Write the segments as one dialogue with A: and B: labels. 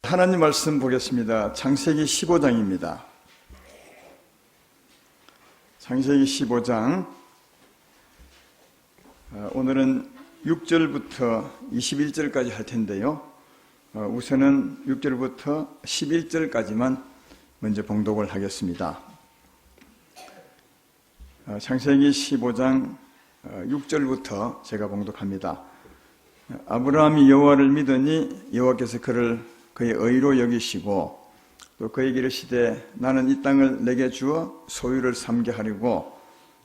A: 하나님 말씀 보겠습니다. 창세기 15장입니다. 창세기 15장 오늘은 6절부터 21절까지 할 텐데요. 우선은 6절부터 11절까지만 먼저 봉독을 하겠습니다. 창세기 15장 6절부터 제가 봉독합니다. 아브라함이 여호와를 믿으니 여호와께서 그를 그의 의로 여기시고 또 그에게 이르시되 나는 이 땅을 내게 주어 소유를 삼게 하려고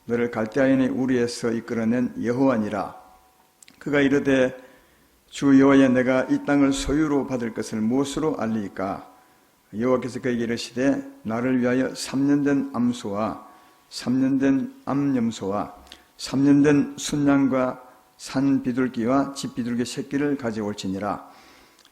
A: 너를 갈대아인의 우리에서 이끌어낸 여호와니라. 그가 이르되 주 여호와여 내가 이 땅을 소유로 받을 것을 무엇으로 알리이까? 여호와께서 그에게 이르시되 나를 위하여 3년 된 암소와 3년 된 암염소와 3년 된 순양과 산 비둘기와 집 비둘기 새끼를 가져올지니라.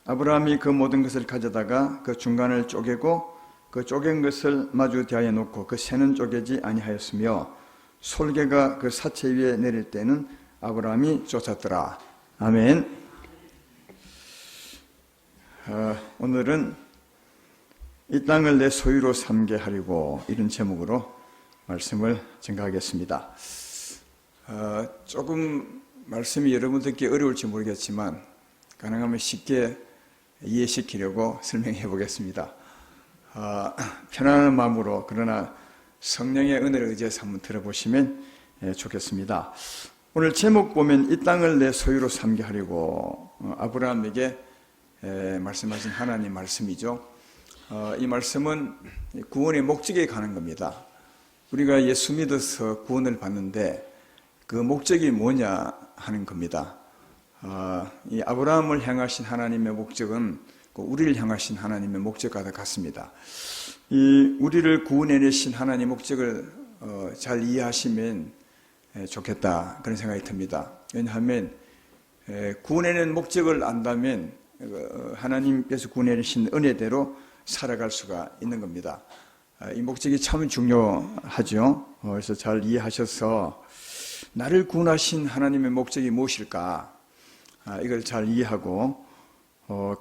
A: 아브라함이 그 모든 것을 가져다가 그 중간을 쪼개고 그 쪼갠 것을 마주 대하여 놓고 그 새는 쪼개지 아니하였으며 솔개가 그 사체 위에 내릴 때는 아브라함이 쫓았더라. 아멘. 오늘은 이 땅을 내 소유로 삼게 하려고 이런 제목으로 말씀을 전가하겠습니다. 조금 말씀이 여러분들께 어려울지 모르겠지만 가능하면 쉽게 이해시키려고 설명해 보겠습니다. 편안한 마음으로 그러나 성령의 은혜를 의지해서 한번 들어보시면 좋겠습니다. 오늘 제목 보면 이 땅을 내 소유로 삼게 하려고 아브라함에게 말씀하신 하나님 말씀이죠. 이 말씀은 구원의 목적에 가는 겁니다. 우리가 예수 믿어서 구원을 받는데 그 목적이 뭐냐 하는 겁니다. 이 아브라함을 향하신 하나님의 목적은 우리를 향하신 하나님의 목적과 같습니다. 이 우리를 구원해내신 하나님의 목적을 잘 이해하시면 좋겠다 그런 생각이 듭니다. 왜냐하면 구원해낸 목적을 안다면 하나님께서 구원해내신 은혜대로 살아갈 수가 있는 겁니다. 이 목적이 참 중요하죠. 그래서 잘 이해하셔서 나를 구원하신 하나님의 목적이 무엇일까? 이걸 잘 이해하고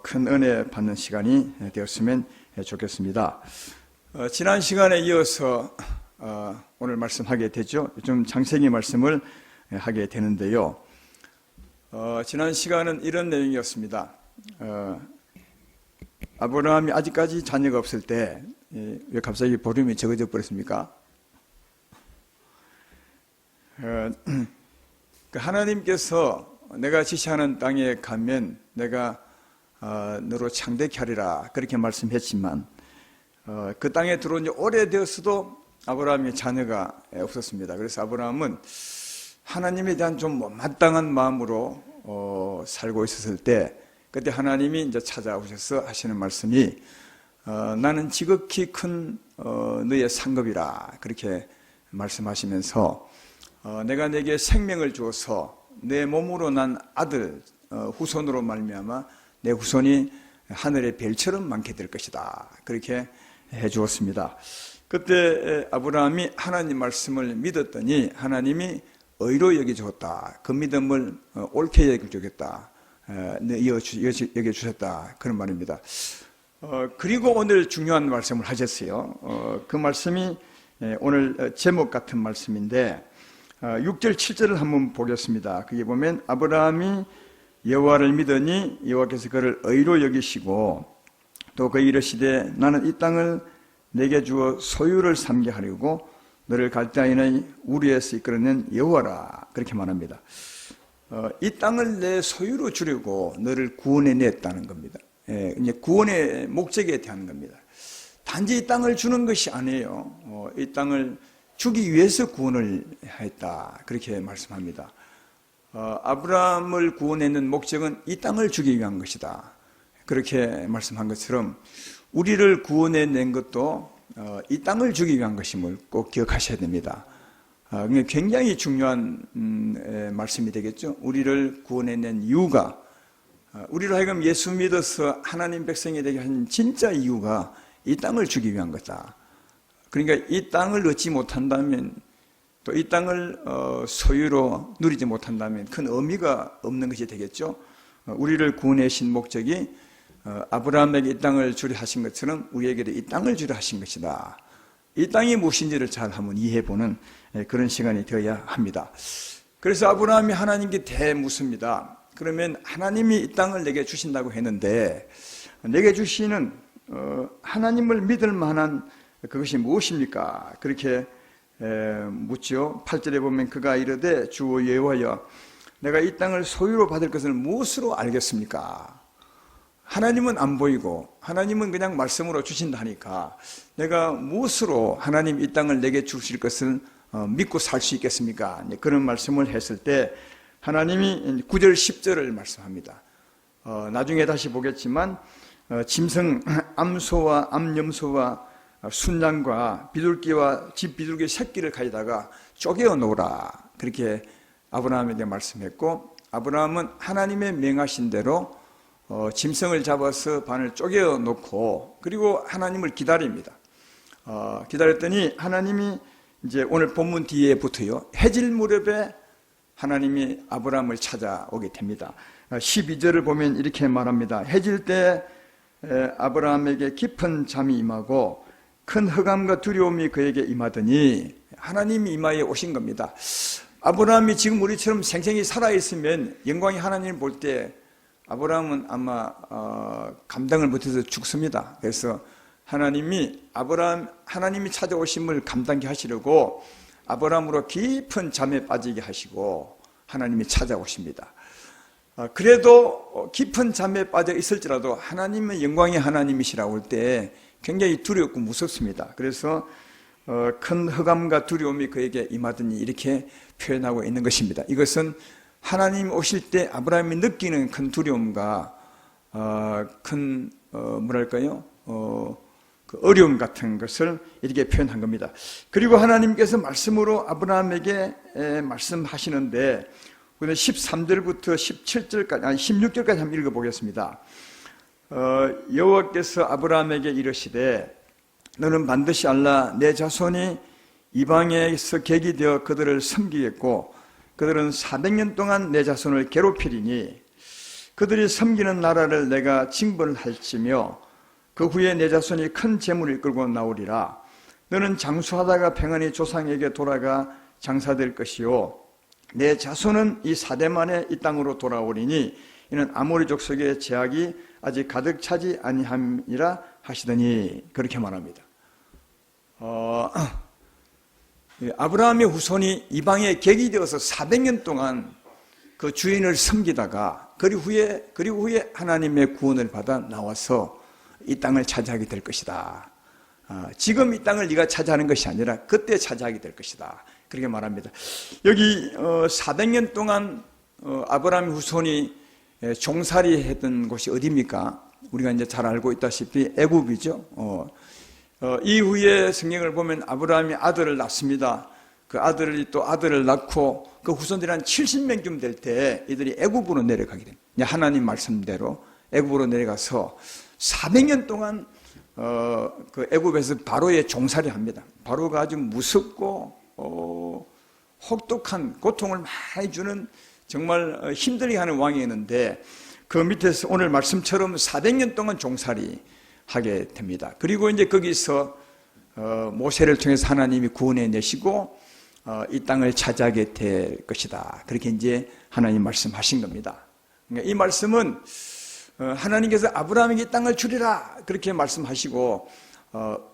A: 큰 은혜 받는 시간이 되었으면 좋겠습니다. 지난 시간에 이어서 오늘 말씀하게 되죠. 좀 창세기 말씀을 하게 되는데요. 지난 시간은 이런 내용이었습니다. 아브라함이 아직까지 자녀가 없을 때 왜 갑자기 보름이 적어져 버렸습니까? 하나님께서 내가 지시하는 땅에 가면 내가 너로 창대케 하리라 그렇게 말씀했지만 그 땅에 들어온 지 오래되었어도 아브라함의 자녀가 없었습니다. 그래서 아브라함은 하나님에 대한 좀 마땅한 마음으로 살고 있었을 때 그때 하나님이 이제 찾아오셔서 하시는 말씀이 나는 지극히 큰 너의 상급이라 그렇게 말씀하시면서 내가 내게 생명을 주어서 내 몸으로 난 아들 후손으로 말미암아 내 후손이 하늘의 별처럼 많게 될 것이다 그렇게 해 주었습니다. 그때 아브라함이 하나님 말씀을 믿었더니 하나님이 의로 여겨주었다. 그 믿음을 옳게 여겨주겠다. 여겨주셨다 그런 말입니다. 그리고 오늘 중요한 말씀을 하셨어요. 그 말씀이 오늘 제목 같은 말씀인데 6절 7절을 한번 보겠습니다. 거기 보면 아브라함이 여호와를 믿으니 여호와께서 그를 의로 여기시고 또 그에게 이르시되 나는 이 땅을 내게 주어 소유를 삼게 하려고 너를 갈대아인의 우리에서 이끌어낸 여호와라 그렇게 말합니다. 이 땅을 내 소유로 주려고 너를 구원해냈다는 겁니다. 이제 구원의 목적에 대한 겁니다. 단지 이 땅을 주는 것이 아니에요. 이 땅을 주기 위해서 구원을 했다 그렇게 말씀합니다. 아브라함을 구원하는 목적은 이 땅을 주기 위한 것이다 그렇게 말씀한 것처럼 우리를 구원해낸 것도 이 땅을 주기 위한 것임을 꼭 기억하셔야 됩니다. 굉장히 중요한 말씀이 되겠죠. 우리를 구원해낸 이유가 우리로 하여금 예수 믿어서 하나님 백성이 되게 한 진짜 이유가 이 땅을 주기 위한 거다. 그러니까 이 땅을 얻지 못한다면 또 이 땅을 소유로 누리지 못한다면 큰 의미가 없는 것이 되겠죠. 우리를 구원하신 목적이 아브라함에게 이 땅을 주려 하신 것처럼 우리에게도 이 땅을 주려 하신 것이다. 이 땅이 무엇인지를 잘 한번 이해해보는 그런 시간이 되어야 합니다. 그래서 아브라함이 하나님께 대묻습니다. 그러면 하나님이 이 땅을 내게 주신다고 했는데 내게 주시는 하나님을 믿을 만한 그것이 무엇입니까? 그렇게 묻죠. 8절에 보면 그가 이르되 주 여호와여 내가 이 땅을 소유로 받을 것을 무엇으로 알겠습니까? 하나님은 안 보이고 하나님은 그냥 말씀으로 주신다니까 내가 무엇으로 하나님 이 땅을 내게 주실 것을 믿고 살 수 있겠습니까? 그런 말씀을 했을 때 하나님이 9절 10절을 말씀합니다. 나중에 다시 보겠지만 짐승 암소와 암염소와 순양과 비둘기와 집 비둘기 새끼를 가져다가 쪼개어 놓으라 그렇게 아브라함에게 말씀했고 아브라함은 하나님의 명하신 대로 짐승을 잡아서 반을 쪼개어 놓고 그리고 하나님을 기다립니다. 기다렸더니 하나님이 이제 오늘 본문 뒤에 붙어요. 해질 무렵에 하나님이 아브라함을 찾아오게 됩니다. 12절을 보면 이렇게 말합니다. 해질 때 아브라함에게 깊은 잠이 임하고 큰 흑암과 두려움이 그에게 임하더니 하나님이 임하여 오신 겁니다. 아브라함이 지금 우리처럼 생생히 살아있으면 영광이 하나님을 볼 때 아브라함은 아마 감당을 못해서 죽습니다. 그래서 하나님이 찾아오심을 감당케 하시려고 아브라함으로 깊은 잠에 빠지게 하시고 하나님이 찾아오십니다. 그래도 깊은 잠에 빠져 있을지라도 하나님은 영광의 하나님이시라고 할 때 굉장히 두렵고 무섭습니다. 그래서 큰 흑암과 두려움이 그에게 임하더니 이렇게 표현하고 있는 것입니다. 이것은 하나님 오실 때 아브라함이 느끼는 큰 두려움과 큰 그 어려움 같은 것을 이렇게 표현한 겁니다. 그리고 하나님께서 말씀으로 아브라함에게 말씀하시는데 13절부터 17절까지 아니 16절까지 한번 읽어보겠습니다. 여호와께서 아브라함에게 이르시되 너는 반드시 알라 내 자손이 이방에서 객이 되어 그들을 섬기겠고 그들은 400년 동안 내 자손을 괴롭히리니 그들이 섬기는 나라를 내가 징벌할지며 그 후에 내 자손이 큰 재물을 끌고 나오리라. 너는 장수하다가 평안히 조상에게 돌아가 장사될 것이요 내 자손은 이 사대만에 이 땅으로 돌아오리니 이는 아모리 족속의 제약이 아직 가득 차지 아니함이라 하시더니 그렇게 말합니다. 아브라함의 후손이 이방에 객이 되어서 400년 동안 그 주인을 섬기다가 그리고 후에 하나님의 구원을 받아 나와서 이 땅을 차지하게 될 것이다. 지금 이 땅을 네가 차지하는 것이 아니라 그때 차지하게 될 것이다. 그렇게 말합니다. 여기 400년 동안 아브라함의 후손이 종살이 했던 곳이 어디입니까? 우리가 이제 잘 알고 있다시피 애굽이죠. 이후에 성경을 보면 아브라함이 아들을 낳습니다. 그 아들이 또 아들을 낳고 그 후손들이 한 70명쯤 될 때 이들이 애굽으로 내려가게 됩니다. 하나님 말씀대로 애굽으로 내려가서 400년 동안 그 애굽에서 바로의 종살이 합니다. 바로가 아주 무섭고 혹독한 고통을 많이 주는 정말 힘들게 하는 왕이었는데 그 밑에서 오늘 말씀처럼 400년 동안 종살이 하게 됩니다. 그리고 이제 거기서 모세를 통해서 하나님이 구원해 내시고 이 땅을 차지하게 될 것이다. 그렇게 이제 하나님 말씀하신 겁니다. 그러니까 이 말씀은 하나님께서 아브라함에게 이 땅을 주리라 그렇게 말씀하시고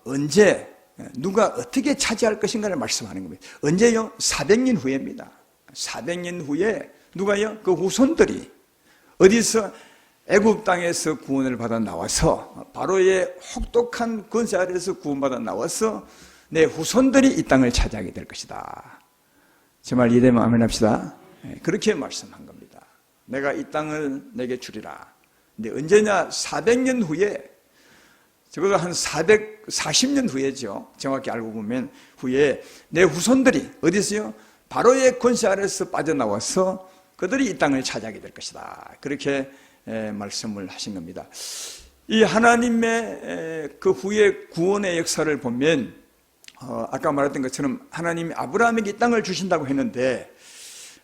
A: 언제 누가 어떻게 차지할 것인가를 말씀하는 겁니다. 언제요? 400년 후에입니다. 400년 후에 누가요? 그 후손들이 어디서 애굽 땅에서 구원을 받아 나와서 바로의 혹독한 권세 아래에서 구원받아 나와서 내 후손들이 이 땅을 차지하게 될 것이다. 정말 이해되면 아멘 합시다. 그렇게 말씀한 겁니다. 내가 이 땅을 내게 주리라. 근데 언제냐? 400년 후에, 적어도 한 440년 후에죠. 정확히 알고 보면 후에 내 후손들이 어디서요? 바로의 권세 아래에서 빠져나와서 그들이 이 땅을 차지하게 될 것이다. 그렇게 말씀을 하신 겁니다. 이 하나님의 그 후에 구원의 역사를 보면 아까 말했던 것처럼 하나님이 아브라함에게 이 땅을 주신다고 했는데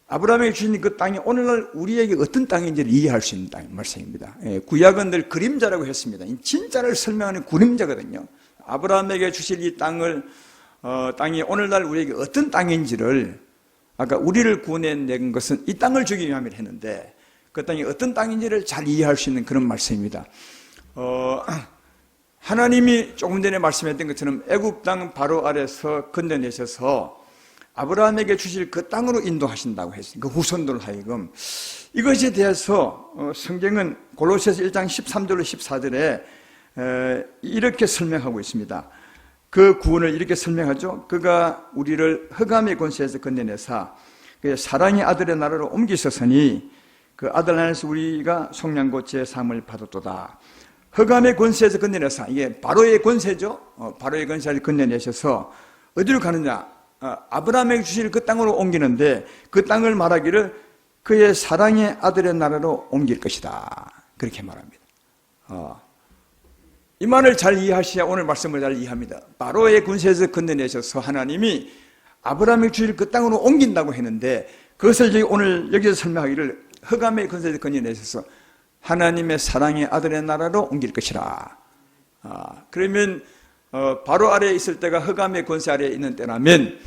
A: 아브라함에게 주신 그 땅이 오늘날 우리에게 어떤 땅인지를 이해할 수 있는 말씀입니다. 구약은 늘 그림자라고 했습니다. 진짜를 설명하는 그림자거든요. 아브라함에게 주실 이 땅이 오늘날 우리에게 어떤 땅인지를, 아까 우리를 구원해낸 것은 이 땅을 주기 위함이라 했는데 그 땅이 어떤 땅인지를 잘 이해할 수 있는 그런 말씀입니다. 하나님이 조금 전에 말씀했던 것처럼 애굽 땅 바로 아래서 건져내셔서 아브라함에게 주실 그 땅으로 인도하신다고 했어요. 그 후손들 하여금. 이것에 대해서 성경은 골로새서 1장 13절로 14절에 이렇게 설명하고 있습니다. 그 구원을 이렇게 설명하죠. 그가 우리를 흑암의 권세에서 건져내사 그의 사랑의 아들의 나라로 옮기셨으니 그 아들 안에서 우리가 속량고 제사함을 받았도다. 흑암의 권세에서 건져내사, 이게 바로의 권세죠. 바로의 권세를 건져내셔서 어디로 가느냐? 아브라함에게 주실 그 땅으로 옮기는데 그 땅을 말하기를 그의 사랑의 아들의 나라로 옮길 것이다. 그렇게 말합니다. 이 말을 잘 이해하셔야 오늘 말씀을 잘 이해합니다. 바로의 권세에서 건져내셔서 하나님이 아브라함에게 주실 그 땅으로 옮긴다고 했는데 그것을 오늘 여기서 설명하기를 흑암의 권세에서 건져내셔서 하나님의 사랑의 아들의 나라로 옮길 것이라. 그러면 바로 아래에 있을 때가 흑암의 권세 아래에 있는 때라면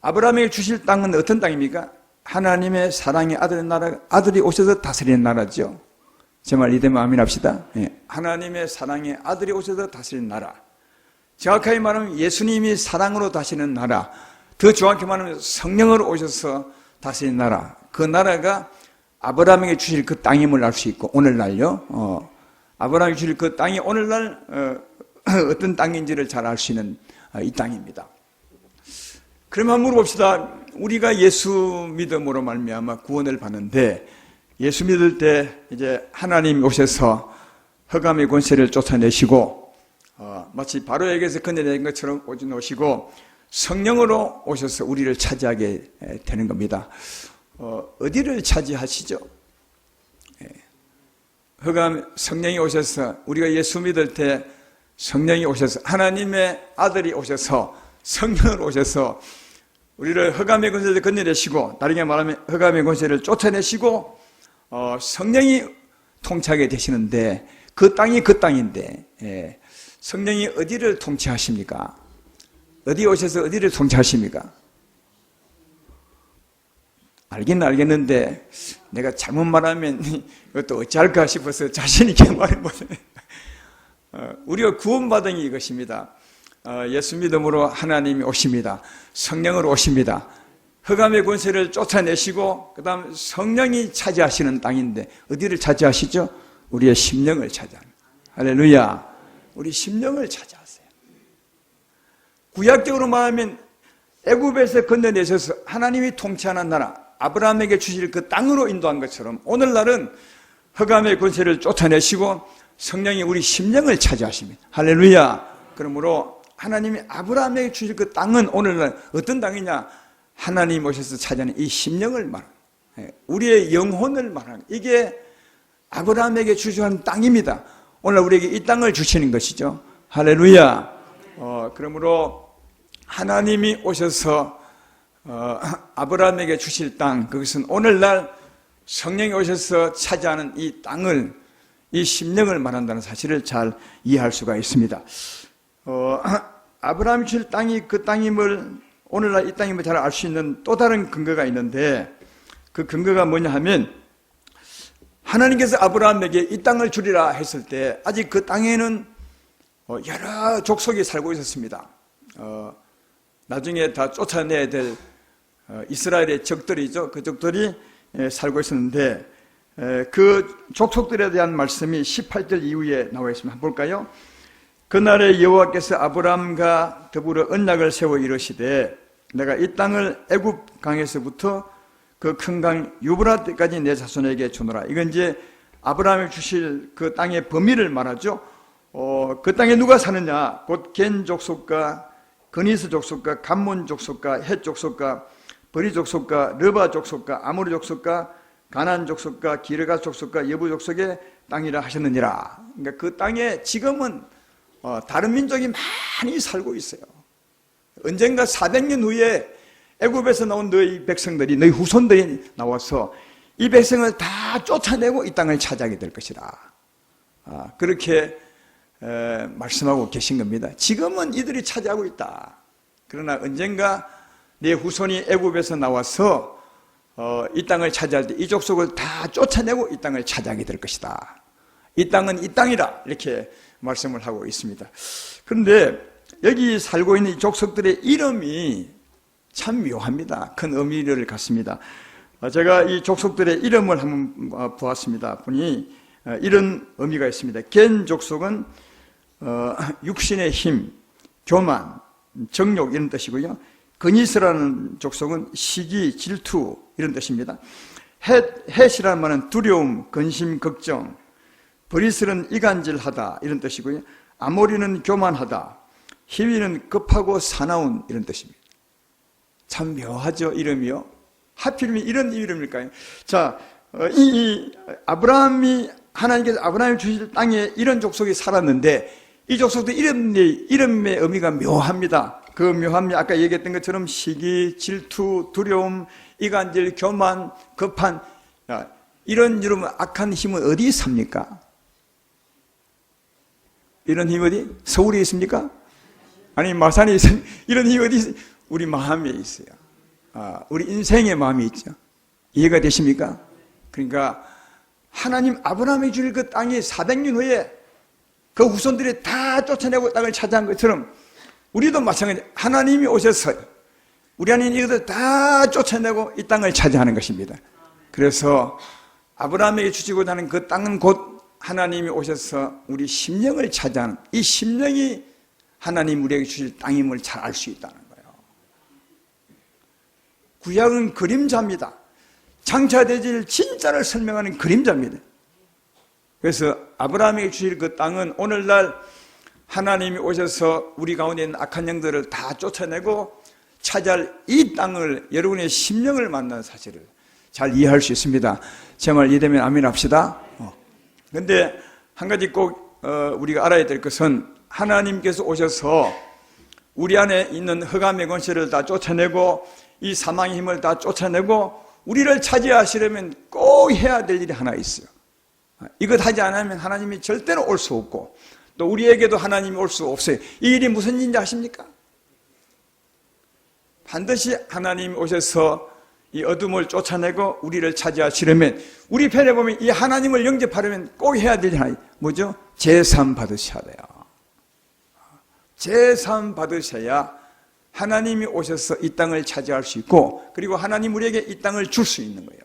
A: 아브라함에게 주실 땅은 어떤 땅입니까? 하나님의 사랑의 아들의 나라, 아들이 오셔서 다스리는 나라죠. 제 말 이대로 아멘합시다. 하나님의 사랑의 아들이 오셔서 다스리는 나라. 정확하게 말하면 예수님이 사랑으로 다스리는 나라, 더 정확히 말하면 성령으로 오셔서 다스리는 나라, 그 나라가 아브라함에게 주실 그 땅임을 알 수 있고, 오늘날요, 아브라함에게 주실 그 땅이 오늘날 어떤 땅인지를 잘 알 수 있는 이 땅입니다. 그러면 한번 물어봅시다. 우리가 예수 믿음으로 말미암아 구원을 받는데 예수 믿을 때 이제 하나님 오셔서 흑암의 권세를 쫓아내시고 마치 바로에게서 건져낸 것처럼 오시고 성령으로 오셔서 우리를 차지하게 되는 겁니다. 어디를 차지하시죠? 성령이 오셔서 우리가 예수 믿을 때 성령이 오셔서 하나님의 아들이 오셔서 성령을 오셔서 우리를 흑암의 권세를 건져내시고, 다르게 말하면 흑암의 권세를 쫓아내시고 성령이 통치하게 되시는데 그 땅이 그 땅인데 성령이 어디를 통치하십니까? 어디 오셔서 어디를 통치하십니까? 알긴 알겠는데 내가 잘못 말하면 이것도 어찌할까 싶어서 자신 있게 말해 보세요. 우리가 구원받은 게 이것입니다. 예수 믿음으로 하나님이 오십니다. 성령으로 오십니다. 흑암의 권세를 쫓아내시고 그 다음 성령이 차지하시는 땅인데 어디를 차지하시죠? 우리의 심령을 차지합니다. 할렐루야. 우리 심령을 차지하세요. 구약적으로 말하면 애굽에서 건져내셔서 하나님이 통치하는 나라, 아브라함에게 주실 그 땅으로 인도한 것처럼 오늘날은 흑암의 권세를 쫓아내시고 성령이 우리 심령을 차지하십니다. 할렐루야. 그러므로 하나님이 아브라함에게 주실 그 땅은 오늘날 어떤 땅이냐? 하나님 오셔서 차지하는 이 심령을 말하는, 우리의 영혼을 말하는, 이게 아브라함에게 주시는 땅입니다. 오늘 우리에게 이 땅을 주시는 것이죠. 할렐루야. 그러므로 하나님이 오셔서 아브라함에게 주실 땅, 그것은 오늘날 성령이 오셔서 차지하는 이 땅을, 이 심령을 말한다는 사실을 잘 이해할 수가 있습니다. 아브라함이 주실 땅이 그 땅임을, 오늘날 이 땅임을 잘 알 수 있는 또 다른 근거가 있는데 그 근거가 뭐냐 하면 하나님께서 아브라함에게 이 땅을 주리라 했을 때 아직 그 땅에는 여러 족속이 살고 있었습니다. 나중에 다 쫓아내야 될 이스라엘의 적들이죠. 그 적들이 살고 있었는데 그 족속들에 대한 말씀이 18절 이후에 나와 있습니다. 한번 볼까요? 그날에 여호와께서 아브라함과 더불어 언약을 세워 이르시되 내가 이 땅을 애굽 강에서부터 그 큰 강 유브라트까지 내 자손에게 주노라. 이건 이제 아브라함이 주실 그 땅의 범위를 말하죠. 그 땅에 누가 사느냐? 곧 겐 족속과 그니스 족속과 감몬 족속과 헷 족속과 버리 족속과 르바 족속과 아모리 족속과 가나안 족속과 기르가 족속과 여부 족속의 땅이라 하셨느니라. 그러니까 그 땅에 지금은 다른 민족이 많이 살고 있어요. 언젠가 400년 후에 애굽에서 나온 너희 백성들이, 너희 후손들이 나와서 이 백성을 다 쫓아내고 이 땅을 차지하게 될 것이다. 그렇게 말씀하고 계신 겁니다. 지금은 이들이 차지하고 있다. 그러나 언젠가 내 후손이 애굽에서 나와서 이 땅을 차지할 때 이 족속을 다 쫓아내고 이 땅을 차지하게 될 것이다. 이 땅은 이 땅이다. 이렇게 말씀을 하고 있습니다. 그런데 여기 살고 있는 이 족속들의 이름이 참 묘합니다. 큰 의미를 갖습니다. 제가 이 족속들의 이름을 한번 보았습니다. 보니 이런 의미가 있습니다. 겐 족속은 육신의 힘, 교만, 정욕 이런 뜻이고요. 그니스라는 족속은 시기, 질투 이런 뜻입니다. 헷이라는 말은 두려움, 근심, 걱정. 브리슬은 이간질하다 이런 뜻이고요. 아모리는 교만하다. 히위는 급하고 사나운 이런 뜻입니다. 참 묘하죠, 이름이요. 하필이면 이런 이름일까요? 자, 하나님께서 아브라함이 주실 땅에 이런 족속이 살았는데 이 족속도 이름의 의미가 묘합니다. 그 묘함이 아까 얘기했던 것처럼 시기, 질투, 두려움, 이간질, 교만, 급한, 이런 이름은 악한 힘은 어디 삽니까? 이런 힘이 어디? 서울에 있습니까? 아니 마산에 있습니까? 이런 힘이 어디? 우리 마음에 있어요. 우리 인생의 마음이 있죠. 이해가 되십니까? 그러니까 하나님 아브라함이 줄 그 땅이 400년 후에 그 후손들이 다 쫓아내고 땅을 차지한 것처럼 우리도 마찬가지. 하나님이 오셔서 우리 안에 있는 이것을 다 쫓아내고 이 땅을 차지하는 것입니다. 그래서 아브라함에게 주시고자 하는 그 땅은 곧 하나님이 오셔서 우리 심령을 차지하는, 이 심령이 하나님 우리에게 주실 땅임을 잘 알 수 있다는 거예요. 구약은 그림자입니다. 장차되질 진짜를 설명하는 그림자입니다. 그래서 아브라함에게 주실 그 땅은 오늘날 하나님이 오셔서 우리 가운데 있는 악한 영들을 다 쫓아내고 차지할 이 땅을, 여러분의 심령을 만난 사실을 잘 이해할 수 있습니다. 제 말 이해되면 아멘 합시다. 그런데 한 가지 꼭 우리가 알아야 될 것은 하나님께서 오셔서 우리 안에 있는 흑암의 권세를 다 쫓아내고 이 사망의 힘을 다 쫓아내고 우리를 차지하시려면 꼭 해야 될 일이 하나 있어요. 이것 하지 않으면 하나님이 절대로 올 수 없고 또 우리에게도 하나님이 올 수 없어요. 이 일이 무슨 일인지 아십니까? 반드시 하나님이 오셔서 이 어둠을 쫓아내고 우리를 차지하시려면 우리 편에 보면 이 하나님을 영접하려면 꼭 해야 될 일이 하나 뭐죠? 제삼 받으셔야 돼요. 제삼 받으셔야 하나님이 오셔서 이 땅을 차지할 수 있고 그리고 하나님 우리에게 이 땅을 줄 수 있는 거예요.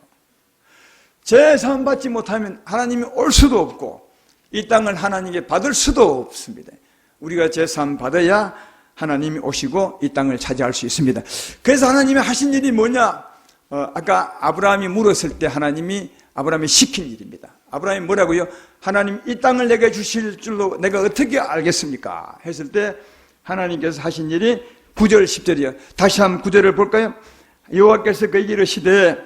A: 제삼 받지 못하면 하나님이 올 수도 없고 이 땅을 하나님께 받을 수도 없습니다. 우리가 제삼 받아야 하나님이 오시고 이 땅을 차지할 수 있습니다. 그래서 하나님이 하신 일이 뭐냐? 아까 아브라함이 물었을 때 하나님이 아브라함이 시킨 일입니다. 아브라함이 뭐라고요? 하나님 이 땅을 내게 주실 줄로 내가 어떻게 알겠습니까? 했을 때 하나님께서 하신 일이 9절 10절이요. 다시 한번 9절을 볼까요? 여호와께서 그에게 이르시되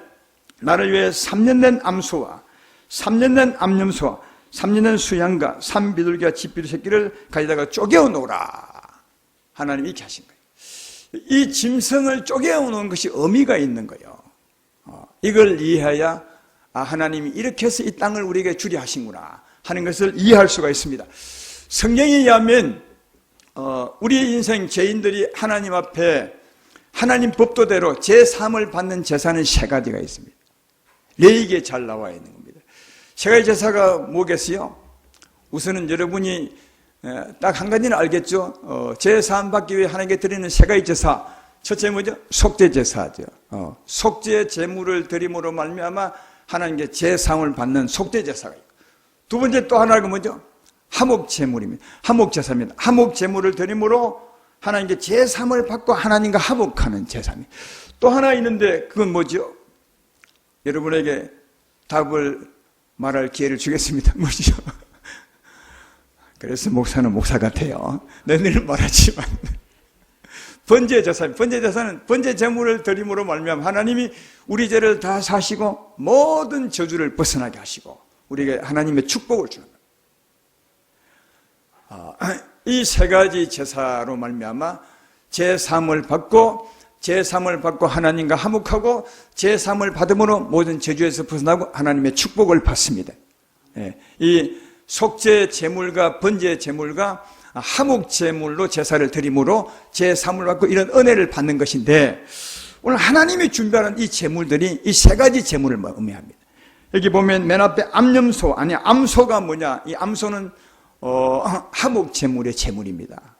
A: 나를 위해 3년 된 암소와 3년 된 암염소와 3년 된 수양과 3비둘기와 집비둘 새끼를 가져다가 쪼개어 놓으라. 하나님이 이렇게 하신 거예요. 이 짐승을 쪼개어 놓은 것이 의미가 있는 거예요. 이걸 이해해야 하나님이 이렇게 해서 이 땅을 우리에게 주려 하신구나 하는 것을 이해할 수가 있습니다. 성경에 의하면 우리 인생 죄인들이 하나님 앞에 하나님 법도대로 제3을 받는 제사는 세 가지가 있습니다. 레위기에 잘 나와 있는 겁니다. 세 가지 제사가 뭐겠어요? 우선은 여러분이 딱 한 가지는 알겠죠? 제3 받기 위해 하나님께 드리는 세 가지 제사. 첫째 뭐죠? 속죄 제사죠. 속죄 제물을 드림으로 말미암아 하나님께 제3을 받는 속죄 제사가 있고, 두 번째 또 하나가 뭐죠? 화목 제물입니다. 화목 제사입니다. 화목 제물을 드림으로 하나님께 제3을 받고 하나님과 화목하는 제사입니다. 또 하나 있는데 그건 뭐죠? 여러분에게 답을 말할 기회를 주겠습니다. 뭐죠? 그래서 목사는 목사 같아요. 늘 말하지만 번제 제사입니다. 번제 제사는 번제 제물을 드림으로 말미암아 하나님이 우리 죄를 다 사시고 모든 저주를 벗어나게 하시고 우리에게 하나님의 축복을 주는 거예요. 이 세 가지 제사로 말미암아 제3을 받고 제3을 받고 하나님과 화목하고 제3을 받음으로 모든 저주에서 벗어나고 하나님의 축복을 받습니다. 이 속죄 제물과 번제 제물과 화목 제물로 제사를 드림으로 제3을 받고 이런 은혜를 받는 것인데, 오늘 하나님이 준비하는 이 제물들이 이 세 가지 제물을 의미합니다. 여기 보면 맨 앞에 암염소, 아니 암소가 뭐냐? 이 암소는 화목 제물의 제물입니다.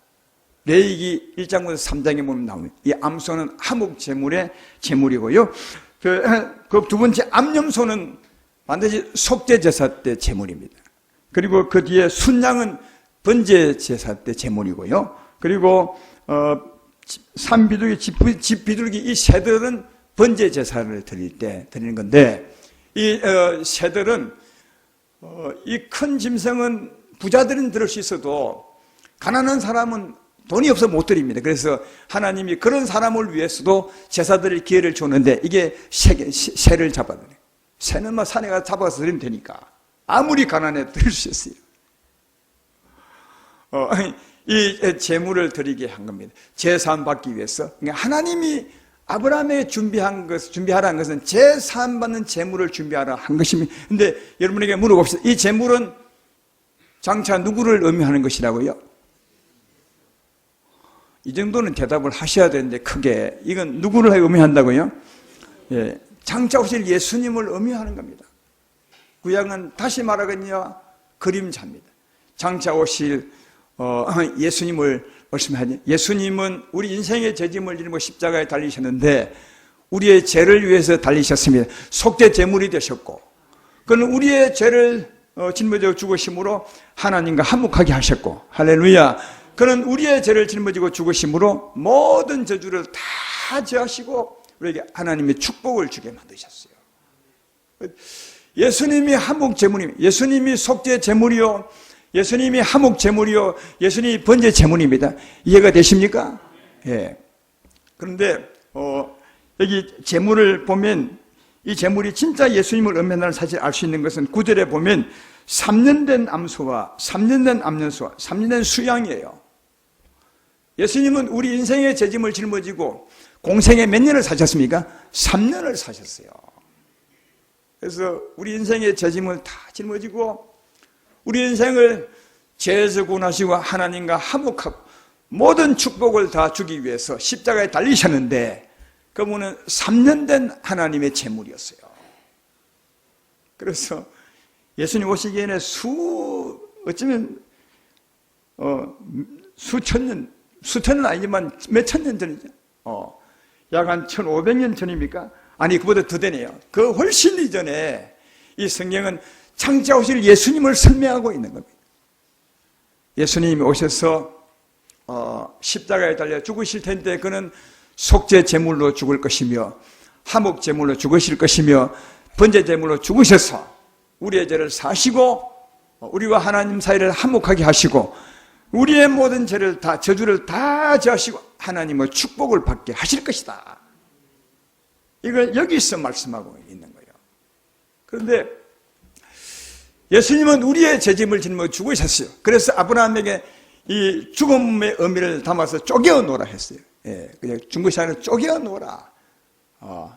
A: 레위기 1장부터 3장에 보면 나옵니다. 이 암소는 화목 제물의 제물이고요. 그 두 번째 암염소는 반드시 속죄 제사 때 제물입니다. 그리고 그 뒤에 순양은 번제 제사 때 제물이고요. 그리고 산비둘기, 집비둘기 이 새들은 번제 제사를 드릴 때 드리는 건데, 이 새들은 이 큰 짐승은 부자들은 들을 수 있어도 가난한 사람은 돈이 없어 못 드립니다. 그래서 하나님이 그런 사람을 위해서도 제사 드릴 기회를 줬는데, 이게 새를 잡아드려요. 새는 막 산에 가서 잡아서 드리면 되니까 아무리 가난해도 드릴 수 있어요. 이 제물을 드리게 한 겁니다. 제사함 받기 위해서. 그러니까 하나님이 아브라함에게 준비하라는 것은 제사함 받는 제물을 준비하라 한 것입니다. 근데 여러분에게 물어봅시다. 이 제물은 장차 누구를 의미하는 것이라고요? 이 정도는 대답을 하셔야 되는데, 크게 이건 누구를 의미한다고요? 예, 장차 오실 예수님을 의미하는 겁니다. 구약은 다시 말하거든요, 그림자입니다. 장차 오실 예수님을 말씀하죠. 예수님은 우리 인생의 죄짐을 지고 십자가에 달리셨는데 우리의 죄를 위해서 달리셨습니다. 속죄 제물이 되셨고, 그는 우리의 죄를 짊어져 죽으심으로 하나님과 화목하게 하셨고, 할렐루야. 그는 우리의 죄를 짊어지고 죽으심으로 모든 저주를 다 제하시고 우리에게 하나님의 축복을 주게 만드셨어요. 예수님이 화목 제물입니다. 예수님이 속죄 제물이요, 예수님이 화목 제물이요, 예수님이 번제 제물입니다. 이해가 되십니까? 예. 그런데 여기 제물을 보면 이 제물이 진짜 예수님을 의미한다는 사실을 알 수 있는 것은 9절에 보면 3년 된 암소와 3년 된 암염소와 3년 된 수양이에요. 예수님은 우리 인생의 죄짐을 짊어지고 공생에 몇 년을 사셨습니까? 3년을 사셨어요. 그래서 우리 인생의 죄짐을 다 짊어지고 우리 인생을 죄에서 구원하시고 하나님과 화목하고 모든 축복을 다 주기 위해서 십자가에 달리셨는데, 그분은 3년 된 하나님의 제물이었어요. 그래서 예수님 오시기에는 어쩌면 수천 년 아니지만 몇천 년 전이죠. 약 한 1500년 전입니까? 아니, 그보다 더 되네요. 그 훨씬 이전에 이 성경은 장차 오실 예수님을 설명하고 있는 겁니다. 예수님이 오셔서 십자가에 달려 죽으실 텐데, 그는 속죄 제물로 죽을 것이며 화목 제물로 죽으실 것이며 번제 제물로 죽으셔서 우리의 죄를 사시고 우리와 하나님 사이를 화목하게 하시고 우리의 모든 죄를 다, 저주를 다 제하시고 하나님의 축복을 받게 하실 것이다. 이걸 여기서 말씀하고 있는 거예요. 그런데 예수님은 우리의 죄짐을 짊어 죽으셨어요. 그래서 아브라함에게 이 죽음의 의미를 담아서 쪼개어 놓으라 했어요. 예, 그냥 죽은 것이 아니라 쪼개어 놓으라.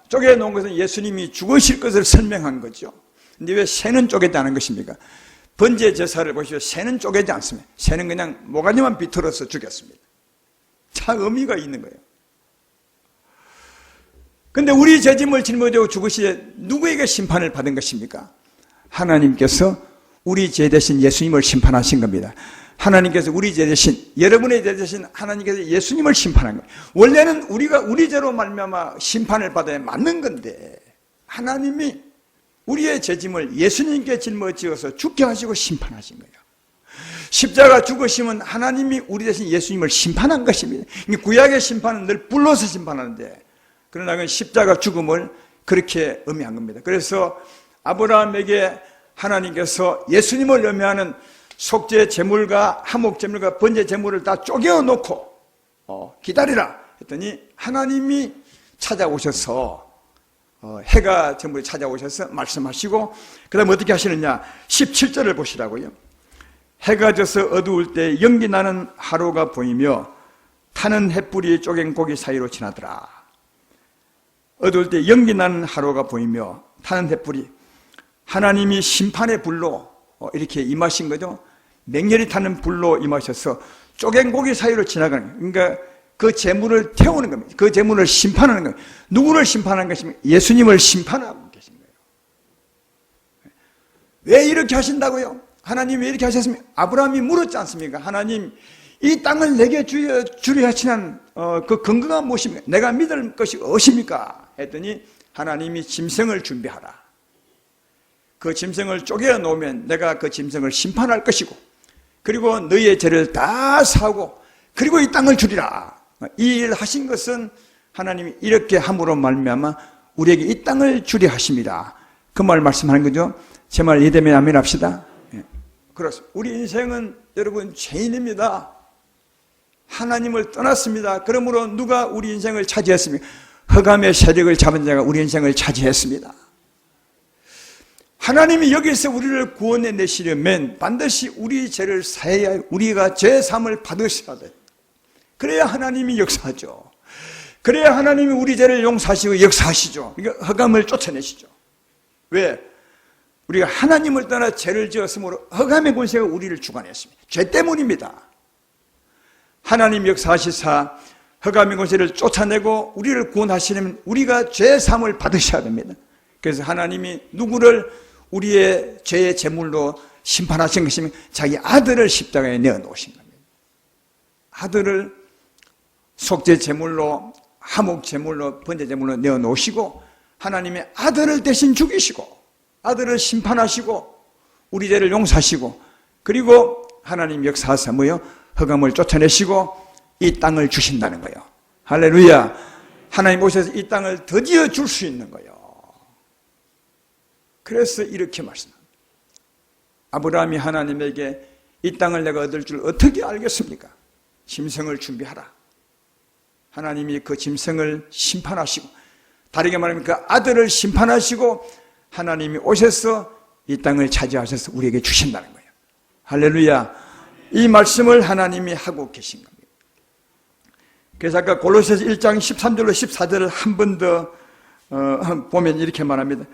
A: 쪼개어 놓은 것은 예수님이 죽으실 것을 설명한 거죠. 근데 왜 새는 쪼개다는 것입니까? 번제 제사를 보시면 새는 쪼개지 않습니다. 새는 그냥 모가지만 비틀어서 죽였습니다. 참 의미가 있는 거예요. 근데 우리 죄짐을 짊어지고 죽으시되 누구에게 심판을 받은 것입니까? 하나님께서 우리 죄 대신 예수님을 심판하신 겁니다. 하나님께서 우리 죄 대신, 여러분의 죄 대신 하나님께서 예수님을 심판한 거예요. 원래는 우리가 우리 죄로 말미암아 심판을 받아야 맞는 건데, 하나님이 우리의 죄짐을 예수님께 짊어지어서 죽게 하시고 심판하신 거예요. 십자가 죽으시면 하나님이 우리 대신 예수님을 심판한 것입니다. 구약의 심판은 늘 불로서 심판하는데, 그러나 그 십자가 죽음을 그렇게 의미한 겁니다. 그래서 아브라함에게 하나님께서 예수님을 의미하는 속죄 제물과 화목 제물과 번제 제물을 다 쪼개어 놓고 기다리라 했더니 하나님이 찾아오셔서 해가 제물이 찾아오셔서 말씀하시고, 그 다음에 어떻게 하시느냐, 17절을 보시라고요. 해가 져서 어두울 때 연기 나는 하루가 보이며 타는 햇불이 쪼갠 고기 사이로 지나더라. 어두울 때 연기 나는 하루가 보이며 타는 횃불이 하나님이 심판의 불로 이렇게 임하신 거죠. 맹렬히 타는 불로 임하셔서 쪼갠 고기 사이로 지나가는 거예요. 그러니까 그 재물을 태우는 겁니다. 그 재물을 심판하는 거예요. 누구를 심판하는 것입니까? 예수님을 심판하고 계신 거예요. 왜 이렇게 하신다고요? 하나님이 왜 이렇게 하셨습니까? 아브라함이 물었지 않습니까? 하나님, 이 땅을 내게 주려 하시는 그 근거가 무엇입니까? 내가 믿을 것이 무엇입니까? 했더니 하나님이 짐승을 준비하라. 그 짐승을 쪼개어 놓으면 내가 그 짐승을 심판할 것이고, 그리고 너희의 죄를 다 사하고, 그리고 이 땅을 주리라. 이 일을 하신 것은 하나님이 이렇게 함으로 말미암아 우리에게 이 땅을 주려 하십니다. 그 말 말씀하는 거죠. 제 말 이해되면 아멘 합시다. 그렇습니다. 우리 인생은 여러분 죄인입니다. 하나님을 떠났습니다. 그러므로 누가 우리 인생을 차지했습니까? 흑암의 세력을 잡은 자가 우리 인생을 차지했습니다. 하나님이 여기서 우리를 구원해 내시려면 반드시 우리 죄를 사해야 우리가 죄 사함을 받으셔야 돼요. 그래야 하나님이 역사하죠. 그래야 하나님이 우리 죄를 용서하시고 역사하시죠. 그러니까 흑암을 쫓아내시죠. 왜? 우리가 하나님을 떠나 죄를 지었으므로 흑암의 권세가 우리를 주관했습니다. 죄 때문입니다. 하나님 역사하시사 흑암의 권세를 쫓아내고 우리를 구원하시려면 우리가 죄 사함을 받으셔야 됩니다. 그래서 하나님이 누구를 우리의 죄의 제물로 심판하신 것이면 자기 아들을 십자가에 내어놓으신 겁니다. 아들을 속죄 제물로, 화목 제물로, 번제 제물로 내어놓으시고 하나님의 아들을 대신 죽이시고 아들을 심판하시고 우리 죄를 용서하시고 그리고 하나님 역사하사 뭐요? 흑암을 쫓아내시고 이 땅을 주신다는 거예요. 할렐루야. 하나님 오셔서 이 땅을 드디어 줄 수 있는 거예요. 그래서 이렇게 말씀합니다. 아브라함이 하나님에게 이 땅을 내가 얻을 줄 어떻게 알겠습니까? 짐승을 준비하라. 하나님이 그 짐승을 심판하시고 다르게 말하면 그 아들을 심판하시고 하나님이 오셔서 이 땅을 차지하셔서 우리에게 주신다는 거예요. 할렐루야. 이 말씀을 하나님이 하고 계신 겁니다. 그래서 아까 골로새서 1장 13절로 14절을 한 번 더 보면 이렇게 말합니다.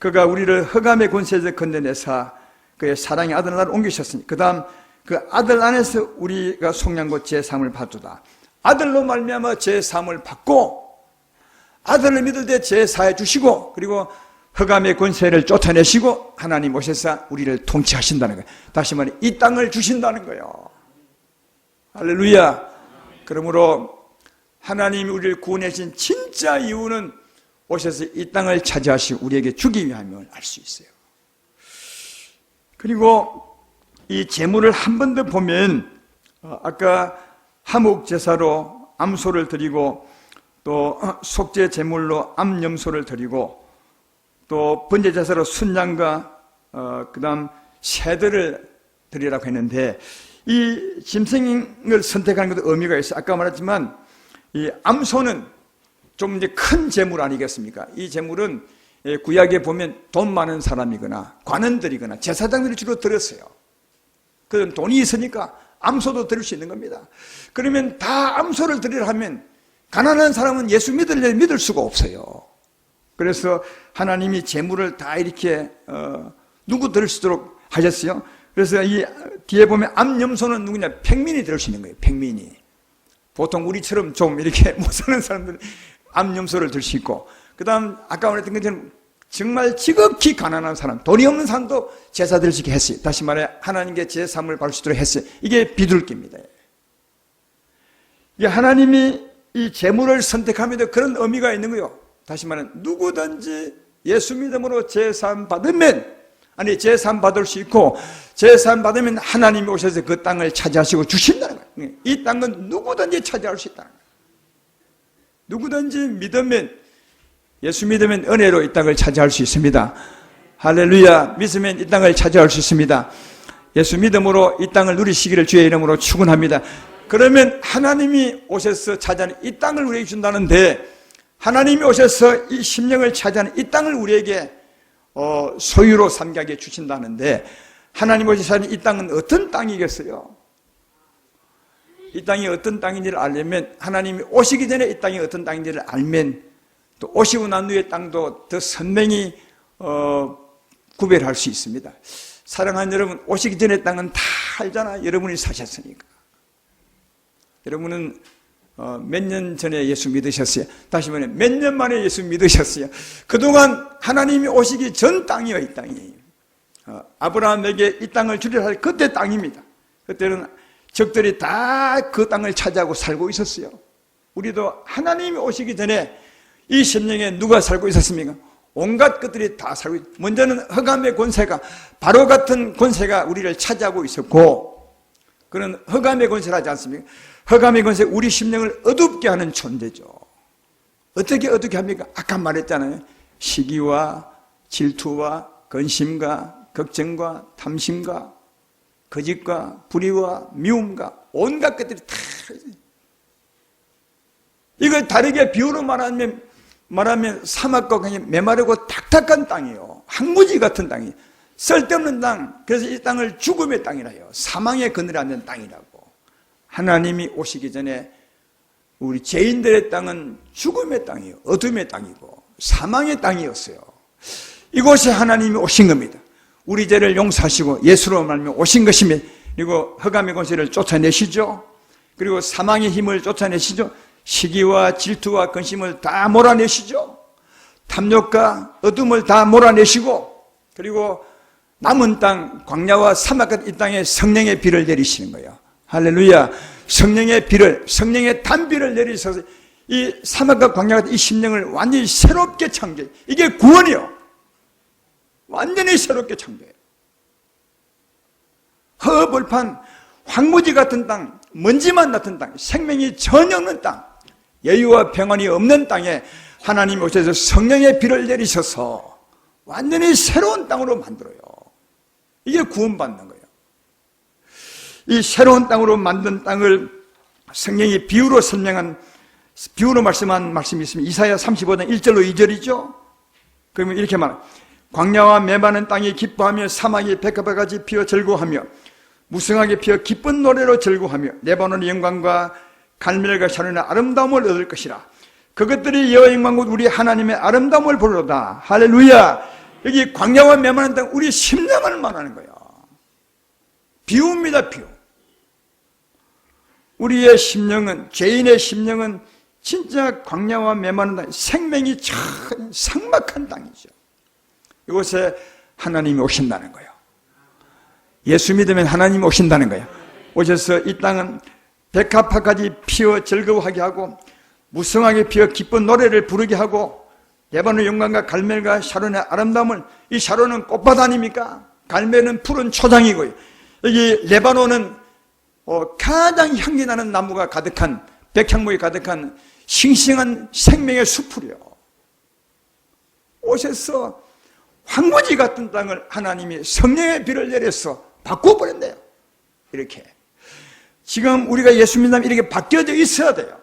A: 그가 우리를 흑암의 권세에서 건져내사 그의 사랑의 아들 나라로 옮기셨으니 그 다음 그 아들 안에서 우리가 속량고 제3을 받도다. 아들로 말미암아 제3을 받고 아들을 믿을 때 제4해 주시고 그리고 흑암의 권세를 쫓아내시고 하나님 오셔서 우리를 통치하신다는 거예요. 다시 말해 이 땅을 주신다는 거예요. 할렐루야. 그러므로 하나님이 우리를 구원해 주신 진짜 이유는 오셔서 이 땅을 차지하시고 우리에게 주기 위함을 알 수 있어요. 그리고 이 제물을 한 번 더 보면 아까 화목 제사로 암소를 드리고 또 속죄 제물로 암염소를 드리고 또 번제 제사로 순양과 그다음 새들을 드리라고 했는데 이 짐승을 선택하는 것도 의미가 있어요. 아까 말했지만 이 암소는 좀 이제 큰 제물 아니겠습니까? 이 제물은 구약에 보면 돈 많은 사람이거나 관원들이거나 제사장들이 주로 드렸어요. 그런 돈이 있으니까 암소도 드릴 수 있는 겁니다. 그러면 다 암소를 드리려 하면 가난한 사람은 예수 믿을 수가 없어요. 그래서 하나님이 제물을 다 이렇게 누구 드릴 수 있도록 하셨어요. 그래서 이 뒤에 보면 암염소는 누구냐? 평민이 드릴 수 있는 거예요. 평민이. 보통 우리처럼 좀 이렇게 못 사는 사람들은 암염소를 들 수 있고 그 다음 아까 말했던 것처럼 정말 지극히 가난한 사람, 돈이 없는 사람도 제사 드릴 수 있게 했어요. 다시 말해 하나님께 제사를 받을 수 있도록 했어요. 이게 비둘기입니다. 이게 하나님이 이 제물을 선택하면서 그런 의미가 있는 거예요. 다시 말해 누구든지 예수 믿음으로 제사 받으면 아니 제사 받을 수 있고 제사 받으면 하나님이 오셔서 그 땅을 차지하시고 주신다는 거예요. 이 땅은 누구든지 차지할 수 있다는 거예요. 누구든지 믿으면 예수 믿으면 은혜로 이 땅을 차지할 수 있습니다. 할렐루야. 믿으면 이 땅을 차지할 수 있습니다. 예수 믿음으로 이 땅을 누리시기를 주의 이름으로 축원합니다. 그러면 하나님이 오셔서 차지하는 이 땅을 우리에게 준다는데 하나님이 오셔서 이 심령을 차지하는 이 땅을 우리에게 소유로 삼게 주신다는데 하나님 오셔서 사는 이 땅은 어떤 땅이겠어요? 이 땅이 어떤 땅인지를 알려면 하나님이 오시기 전에 이 땅이 어떤 땅인지를 알면 또 오시고 난 후의 땅도 더 선명히 구별할 수 있습니다. 사랑하는 여러분, 오시기 전의 땅은 다 알잖아. 여러분이 사셨으니까. 여러분은 몇 년 전에 예수 믿으셨어요? 다시 말해, 몇 년 만에 예수 믿으셨어요? 그동안 하나님이 오시기 전 땅이요, 이 땅이. 아브라함에게 이 땅을 주리라 할 그때 땅입니다. 그때는 적들이 다 그 땅을 차지하고 살고 있었어요. 우리도 하나님이 오시기 전에 이 심령에 누가 살고 있었습니까? 온갖 것들이 다 살고 있어요. 먼저는 흑암의 권세가, 바로 같은 권세가 우리를 차지하고 있었고, 그런 흑암의 권세를 하지 않습니까? 흑암의 권세, 우리 심령을 어둡게 하는 존재죠. 어떻게 어둡게 합니까? 아까 말했잖아요. 시기와 질투와 근심과 걱정과 탐심과 거짓과 불의와 미움과 온갖 것들이 다 이걸 다르게 비유로 말하면 사막과 강이 메마르고 탁탁한 땅이에요. 항무지 같은 땅이에요. 쓸데없는 땅. 그래서 이 땅을 죽음의 땅이라 해요. 사망의 그늘에 앉는 땅이라고. 하나님이 오시기 전에 우리 죄인들의 땅은 죽음의 땅이에요. 어둠의 땅이고 사망의 땅이었어요. 이곳에 하나님이 오신 겁니다. 우리 죄를 용서하시고 예수로 말미암아 오신 것이며, 그리고 흑암의 권세를 쫓아내시죠. 그리고 사망의 힘을 쫓아내시죠. 시기와 질투와 근심을 다 몰아내시죠. 탐욕과 어둠을 다 몰아내시고, 그리고 남은 땅, 광야와 사막 같은 이 땅에 성령의 비를 내리시는 거예요. 할렐루야. 성령의 비를, 성령의 단비를 내리셔서 이 사막과 광야 같은 이 심령을 완전히 새롭게 창조해요. 이게 구원이요. 완전히 새롭게 창조해요. 허벌판, 황무지 같은 땅, 먼지만 같은 땅, 생명이 전혀 없는 땅, 여유와 평안이 없는 땅에 하나님이 오셔서 성령의 비를 내리셔서 완전히 새로운 땅으로 만들어요. 이게 구원받는 거예요. 이 새로운 땅으로 만든 땅을 성령이 비유로 설명한, 비유로 말씀한 말씀이 있습니다. 이사야 35장 1절로 2절이죠. 그러면 이렇게 말합니다. 광야와 메마른 땅이 기뻐하며 사막이 백합화같이 피어 즐거워하며 무성하게 피어 기쁜 노래로 즐거워하며 레바논의 영광과 갈멜과 샤론의 아름다움을 얻을 것이라. 그것들이 여호와의 영광과 우리 하나님의 아름다움을 보려다. 할렐루야. 여기 광야와 메마른 땅, 우리 심령을 말하는 거예요. 비유입니다. 비유. 우리의 심령은, 죄인의 심령은 진짜 광야와 메마른 땅, 생명이 참 삭막한 땅이죠. 이곳에 하나님이 오신다는 거예요. 예수 믿으면 하나님이 오신다는 거예요. 오셔서 이 땅은 백합화까지 피어 즐거워하게 하고 무성하게 피어 기쁜 노래를 부르게 하고 레바논의 영광과 갈멜과 샤론의 아름다움을, 이 샤론은 꽃밭 아닙니까? 갈멜은 푸른 초장이고요. 여기 레바논은 가장 향기 나는 나무가 가득한, 백향목이 가득한 싱싱한 생명의 숲이요. 오셔서 황무지 같은 땅을 하나님이 성령의 비를 내려서 바꿔버렸네요. 이렇게. 지금 우리가 예수 믿으면 이렇게 바뀌어져 있어야 돼요.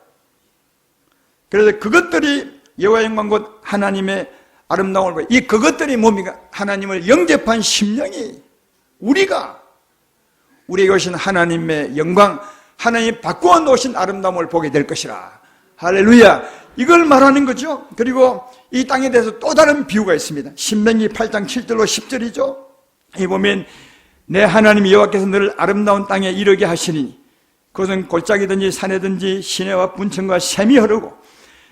A: 그래서 그것들이 여호와의 영광 곧 하나님의 아름다움을 보여. 이 그것들이 뭡니까? 하나님을 영접한 심령이, 우리가 우리에게 오신 하나님의 영광, 하나님이 바꾸어 놓으신 아름다움을 보게 될 것이라. 할렐루야. 이걸 말하는 거죠. 그리고 이 땅에 대해서 또 다른 비유가 있습니다. 신명기 8장 7절로 10절이죠. 이 보면 내 하나님 여호와께서 너를 아름다운 땅에 이르게 하시니 그것은 골짜기든지 산이든지 시내와 분천과 샘이 흐르고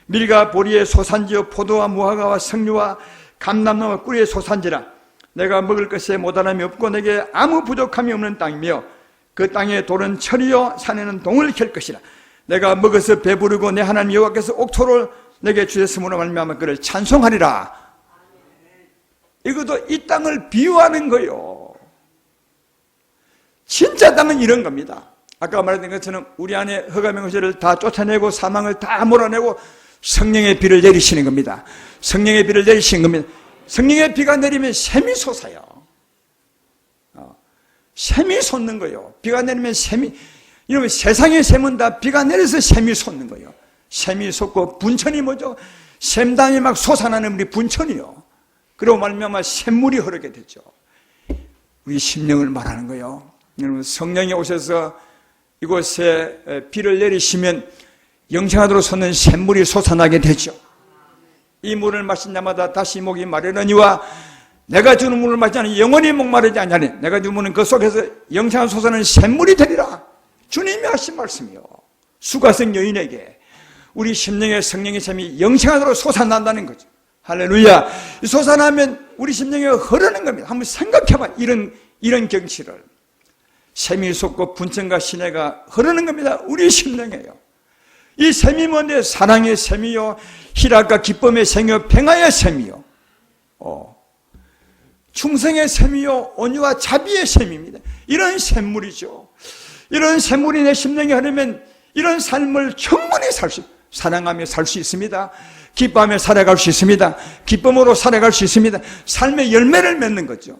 A: 밀과 보리의 소산지요 포도와 무화과와 석류와 감람나무와 꿀의 소산지라. 내가 먹을 것에 모자람이 없고 내게 아무 부족함이 없는 땅이며 그 땅의 돌은 철이요 산에는 동을 켤 것이라. 내가 먹어서 배부르고 내 하나님 여호와께서 옥토를 내게 주셨으므로 말미암아 그를 찬송하리라. 이것도 이 땅을 비유하는 거예요. 진짜 땅은 이런 겁니다. 아까 말했던 것처럼 우리 안에 흑암의 권세를 다 쫓아내고 사망을 다 몰아내고 성령의 비를 내리시는 겁니다. 성령의 비를 내리시는 겁니다. 성령의 비가 내리면 샘이 솟아요. 샘이 솟는 거예요. 비가 내리면 샘이, 이러면 세상의 샘은 다 비가 내려서 샘이 솟는 거예요. 샘이 솟고 분천이 뭐죠? 샘담이 막 솟아나는 우리 분천이요. 그리고 말미암아 샘물이 흐르게 되죠. 우리 심령을 말하는 거예요. 여러분, 성령이 오셔서 이곳에 비를 내리시면 영생하도록 솟는 샘물이 솟아나게 되죠. 이 물을 마신 자마다 다시 목이 마르느니와 내가 주는 물을 마시지 않으면 영원히 목마르지 아니하니 내가 주는 물은 그 속에서 영생한 솟아나는 샘물이 되리라. 주님이 하신 말씀이요. 수가성 여인에게 우리 심령의 성령의 샘이 영생하도록 솟아난다는 거죠. 할렐루야. 솟아나면 우리 심령에 흐르는 겁니다. 한번 생각해봐. 이런 경치를. 샘이 솟고 분천과 시내가 흐르는 겁니다. 우리 심령에요. 이 샘이 뭔데? 사랑의 샘이요, 희락과 기쁨의 샘이요, 평화의 샘이요, 충성의 샘이요, 온유와 자비의 샘입니다. 이런 샘물이죠. 이런 샘물이 내 심령에 흐르면 이런 삶을 충분히 사랑하며 살 수 있습니다. 기뻐하며 살아갈 수 있습니다. 기쁨으로 살아갈 수 있습니다. 삶의 열매를 맺는 거죠.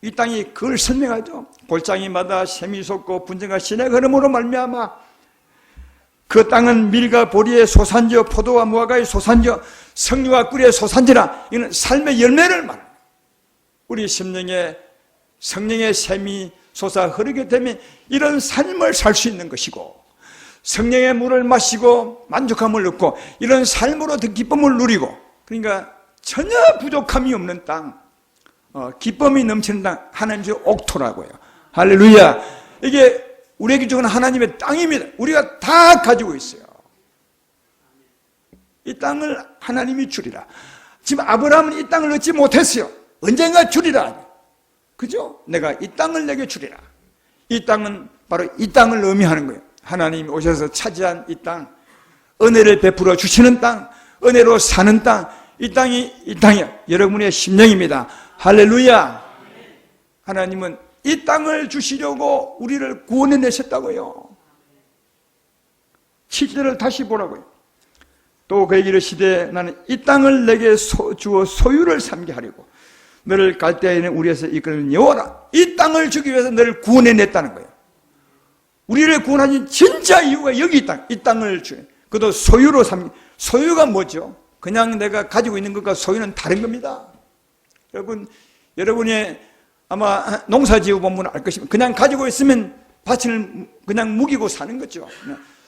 A: 이 땅이 그걸 설명하죠. 골짜기마다 샘이 솟고 분쟁과 시내가 흐름으로 말미암아 그 땅은 밀과 보리의 소산지요 포도와 무화과의 소산지요 석류와 꿀의 소산지라. 이는 삶의 열매를 말합니다. 우리 심령에 성령의 샘이 솟아 흐르게 되면 이런 삶을 살 수 있는 것이고, 성령의 물을 마시고 만족함을 얻고 이런 삶으로 더 기쁨을 누리고, 그러니까 전혀 부족함이 없는 땅, 기쁨이 넘치는 땅, 하나님의 옥토라고요. 할렐루야. 이게 우리에게 주는 하나님의 땅입니다. 우리가 다 가지고 있어요. 이 땅을 하나님이 주리라. 지금 아브라함은 이 땅을 얻지 못했어요. 언젠가 주리라. 그죠? 내가 이 땅을 내게 주리라. 이 땅은 바로 이 땅을 의미하는 거예요. 하나님이 오셔서 차지한 이 땅, 은혜를 베풀어 주시는 땅, 은혜로 사는 땅, 이 땅이야. 여러분의 심령입니다. 할렐루야. 하나님은 이 땅을 주시려고 우리를 구원해 내셨다고요. 7절을 다시 보라고요. 또 그에게 이르시되 나는 이 땅을 내게 주어 소유를 삼게 하려고 너를 갈대아에는 우리에서 이끌는 여호와라. 이 땅을 주기 위해서 너를 구원해 냈다는 거예요. 우리를 구원하신 진짜 이유가 여기 이 땅을 주요. 그것도 소유로 삼기. 소유가 뭐죠? 그냥 내가 가지고 있는 것과 소유는 다른 겁니다. 여러분의 아마 농사지어 보면 알 것입니다. 그냥 가지고 있으면 밭을 그냥 묵이고 사는 거죠.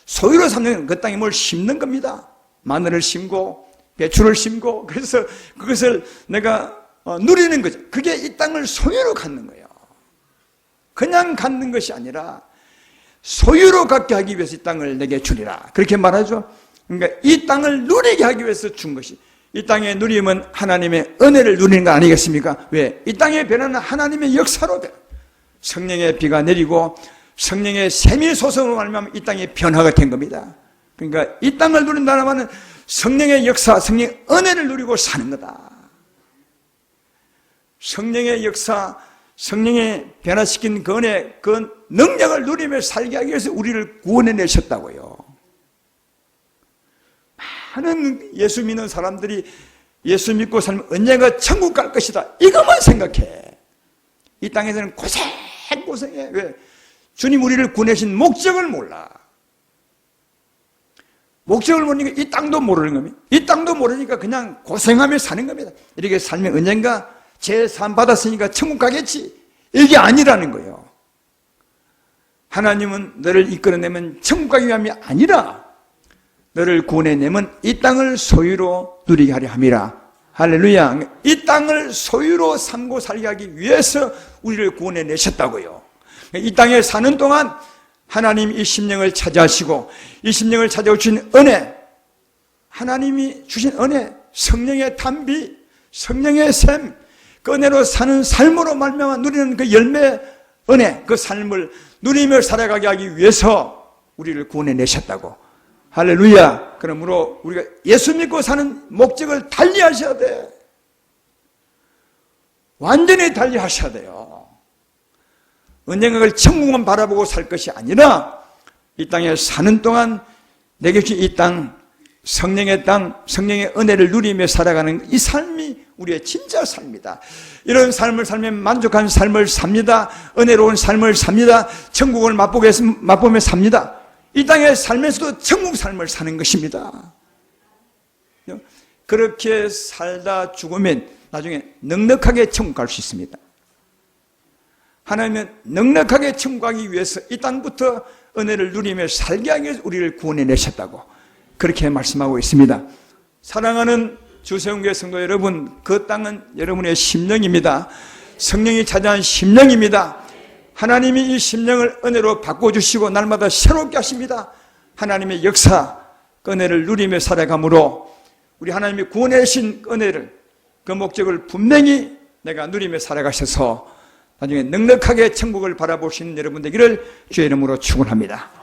A: 소유로 삼는 그 땅에 뭘 심는 겁니다. 마늘을 심고 배추를 심고, 그래서 그것을 내가 누리는 거죠. 그게 이 땅을 소유로 갖는 거예요. 그냥 갖는 것이 아니라 소유로 갖게 하기 위해서 이 땅을 내게 주리라. 그렇게 말하죠. 그러니까 이 땅을 누리게 하기 위해서 준 것이, 이 땅의 누림은 하나님의 은혜를 누리는 거 아니겠습니까? 왜? 이 땅의 변화는 하나님의 역사로 변화. 성령의 비가 내리고 성령의 샘이 솟음으로 말미암아 이 땅의 변화가 된 겁니다. 그러니까 이 땅을 누린다는 말은 성령의 역사, 성령의 은혜를 누리고 사는 거다. 성령의 역사, 성령의 변화시킨 그 은혜, 그 능력을 누리며 살게 하기 위해서 우리를 구원해 내셨다고요. 많은 예수 믿는 사람들이 예수 믿고 살면 언젠가 천국 갈 것이다, 이것만 생각해. 이 땅에서는 고생해. 왜? 주님 우리를 구원하신 목적을 몰라. 목적을 모르니까 이 땅도 모르는 겁니다. 이 땅도 모르니까 그냥 고생하며 사는 겁니다. 이렇게 살면 언젠가 제산 받았으니까 천국 가겠지, 이게 아니라는 거예요. 하나님은 너를 이끌어내면 천국 가기 위함이 아니라 너를 구원해내면 이 땅을 소유로 누리게 하려 함이라. 할렐루야. 이 땅을 소유로 삼고 살게 하기 위해서 우리를 구원해내셨다고요. 이 땅에 사는 동안 하나님 이 심령을 차지하시고, 이 심령을 찾아오신 은혜, 하나님이 주신 은혜, 성령의 담비, 성령의 샘, 그 은혜로 사는 삶으로 말미암아 누리는 그 열매, 은혜, 그 삶을 누리며 살아가게 하기 위해서 우리를 구원해 내셨다고. 할렐루야. 그러므로 우리가 예수 믿고 사는 목적을 달리하셔야 돼. 완전히 달리하셔야 돼요. 언젠가 그 천국만 바라보고 살 것이 아니라 이 땅에 사는 동안 내게 주신 이 땅, 성령의 땅, 성령의 은혜를 누리며 살아가는 이 삶이 우리의 진짜 삶이다. 이런 삶을 살면 만족한 삶을 삽니다. 은혜로운 삶을 삽니다. 천국을 맛보며 삽니다. 이 땅에 살면서도 천국 삶을 사는 것입니다. 그렇게 살다 죽으면 나중에 넉넉하게 천국 갈 수 있습니다. 하나님은 넉넉하게 천국 가기 위해서 이 땅부터 은혜를 누리며 살게 하기 위해서 우리를 구원해 내셨다고 그렇게 말씀하고 있습니다. 사랑하는 주세훈교회 성도 여러분, 그 땅은 여러분의 심령입니다. 성령이 차지한 심령입니다. 하나님이 이 심령을 은혜로 바꿔주시고 날마다 새롭게 하십니다. 하나님의 역사, 그 은혜를 누리며 살아가므로 우리 하나님이 구원해 주신 은혜를, 그 목적을 분명히 내가 누리며 살아가셔서 나중에 넉넉하게 천국을 바라보시는 여러분 되기를 주의 이름으로 축원합니다.